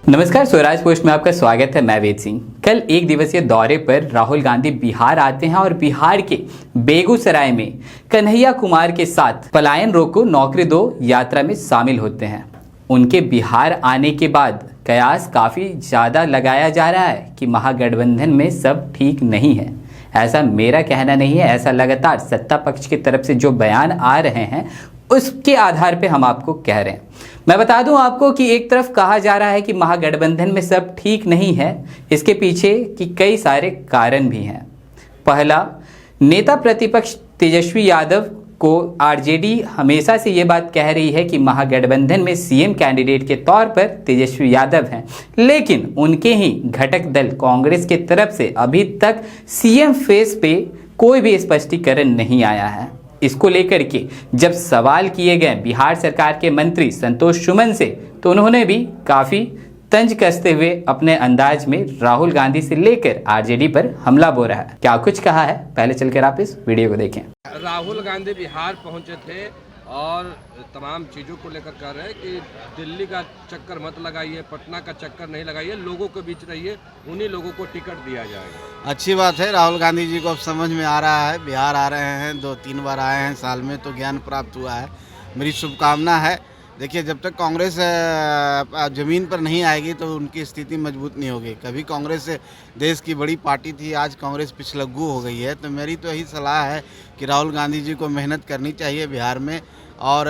नमस्कार, स्वराज पोस्ट में आपका स्वागत है। मैं वेद सिंह। कल एक दिवसीय दौरे पर राहुल गांधी बिहार आते हैं और बिहार के बेगूसराय में कन्हैया कुमार के साथ पलायन रोको नौकरी दो यात्रा में शामिल होते हैं। उनके बिहार आने के बाद कयास काफी ज्यादा लगाया जा रहा है कि महागठबंधन में सब ठीक नहीं है। ऐसा मेरा कहना नहीं है, ऐसा लगातार सत्ता पक्ष की तरफ से जो बयान आ रहे हैं उसके आधार पे हम आपको कह रहे हैं। मैं बता दूं आपको कि एक तरफ कहा जा रहा है कि महागठबंधन में सब ठीक नहीं है, इसके पीछे की कई सारे कारण भी हैं। पहला, नेता प्रतिपक्ष तेजस्वी यादव को आरजेडी हमेशा से ये बात कह रही है कि महागठबंधन में सीएम कैंडिडेट के तौर पर तेजस्वी यादव हैं, लेकिन उनके ही घटक दल कांग्रेस के तरफ से अभी तक सीएम फेस पे कोई भी स्पष्टीकरण नहीं आया है। इसको लेकर के जब सवाल किए गए बिहार सरकार के मंत्री संतोष सुमन से, तो उन्होंने भी काफी तंज कसते हुए अपने अंदाज में राहुल गांधी से लेकर आरजेडी पर हमला बोल रहा है। क्या कुछ कहा है, पहले चलकर आप इस वीडियो को देखें। राहुल गांधी बिहार पहुंचे थे और तमाम चीज़ों को लेकर कह रहे हैं कि दिल्ली का चक्कर मत लगाइए, पटना का चक्कर नहीं लगाइए, लोगों के बीच रहिए, उन्हीं लोगों को टिकट दिया जाएगा। अच्छी बात है, राहुल गांधी जी को अब समझ में आ रहा है। बिहार आ रहे हैं, 2-3 बार आए हैं साल में, तो ज्ञान प्राप्त हुआ है। मेरी शुभकामना है। देखिए, जब तक कांग्रेस ज़मीन पर नहीं आएगी तो उनकी स्थिति मजबूत नहीं होगी। कभी कांग्रेस देश की बड़ी पार्टी थी, आज कांग्रेस पिछलग्गू हो गई है। तो मेरी तो यही सलाह है कि राहुल गांधी जी को मेहनत करनी चाहिए बिहार में, और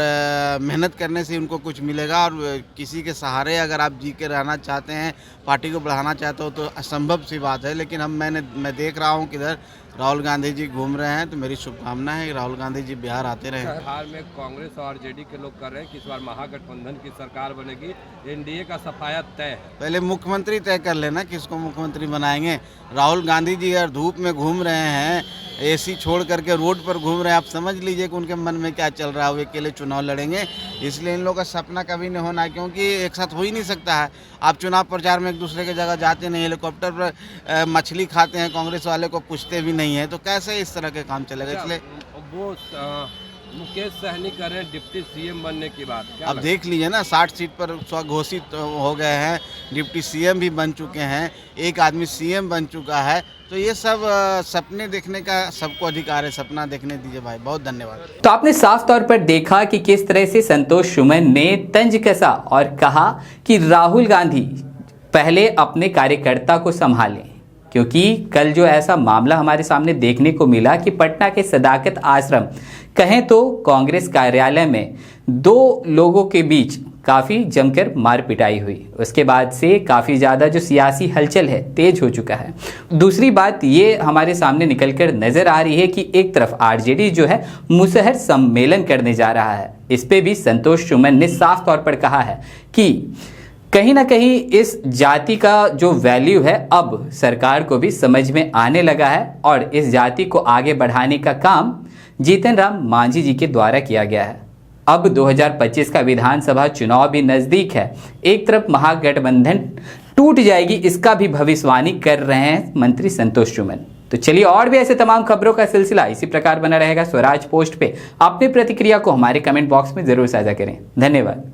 मेहनत करने से उनको कुछ मिलेगा। और किसी के सहारे अगर आप जी के रहना चाहते हैं, पार्टी को बढ़ाना चाहते हो, तो असंभव सी बात है। लेकिन मैं देख रहा हूँ किधर राहुल गांधी जी घूम रहे हैं, तो मेरी शुभकामना है कि राहुल गांधी जी बिहार आते रहे। बिहार में कांग्रेस और आरजेडी के लोग कर रहे हैं कि इस बार महागठबंधन की सरकार बनेगी, एनडीए का सफाया तय है। पहले मुख्यमंत्री तय कर लेना किसको मुख्यमंत्री बनाएंगे। राहुल गांधी जी अगर धूप में घूम रहे हैं, एसी छोड़ करके रोड पर घूम रहे हैं, आप समझ लीजिए कि उनके मन में क्या चल रहा है। वो अकेले चुनाव लड़ेंगे, इसलिए इन लोगों का सपना कभी नहीं होना, क्योंकि एक साथ हो ही नहीं सकता है। आप चुनाव प्रचार में एक दूसरे की जगह जाते नहीं, हेलीकॉप्टर पर मछली खाते हैं, कांग्रेस वाले को पूछते भी नहीं है, तो कैसे इस तरह के काम चलेगा। इसलिए वो मुकेश सहनी कर रहे हैं डिप्टी सीएम बनने की बात। अब देख लीजिए ना, 60 सीट पर स्वघोषित हो गए हैं, डिप्टी सीएम भी बन चुके हैं, एक आदमी सीएम बन चुका है। तो ये सब सपने देखने का सबको अधिकार है, सपना देखने दीजिए भाई। बहुत धन्यवाद। तो आपने साफ तौर पर देखा कि किस तरह से संतोष सुमन ने तंज कसा और कहा कि राहुल गांधी पहले अपने कार्यकर्ता को संभालें, क्योंकि कल जो ऐसा मामला हमारे सामने देखने को मिला कि पटना के सदाकत आश्रम कहें तो कांग्रेस कार्यालय में 2 लोगों के बीच काफ़ी जमकर मार पिटाई हुई। उसके बाद से काफ़ी ज़्यादा जो सियासी हलचल है तेज हो चुका है। दूसरी बात ये हमारे सामने निकलकर नज़र आ रही है कि एक तरफ आरजेडी जो है मुसहर सम्मेलन करने जा रहा है। इस पे भी संतोष सुमन ने साफ तौर पर कहा है कि कहीं ना कहीं इस जाति का जो वैल्यू है अब सरकार को भी समझ में आने लगा है, और इस जाति को आगे बढ़ाने का काम जीतन राम मांझी जी के द्वारा किया गया है। अब 2025 का विधानसभा चुनाव भी नजदीक है। एक तरफ महागठबंधन टूट जाएगी, इसका भी भविष्यवाणी कर रहे हैं मंत्री संतोष सुमन। तो चलिए, और भी ऐसे तमाम खबरों का सिलसिला इसी प्रकार बना रहेगा स्वराज पोस्ट पे। अपनी प्रतिक्रिया को हमारे कमेंट बॉक्स में जरूर साझा करें। धन्यवाद।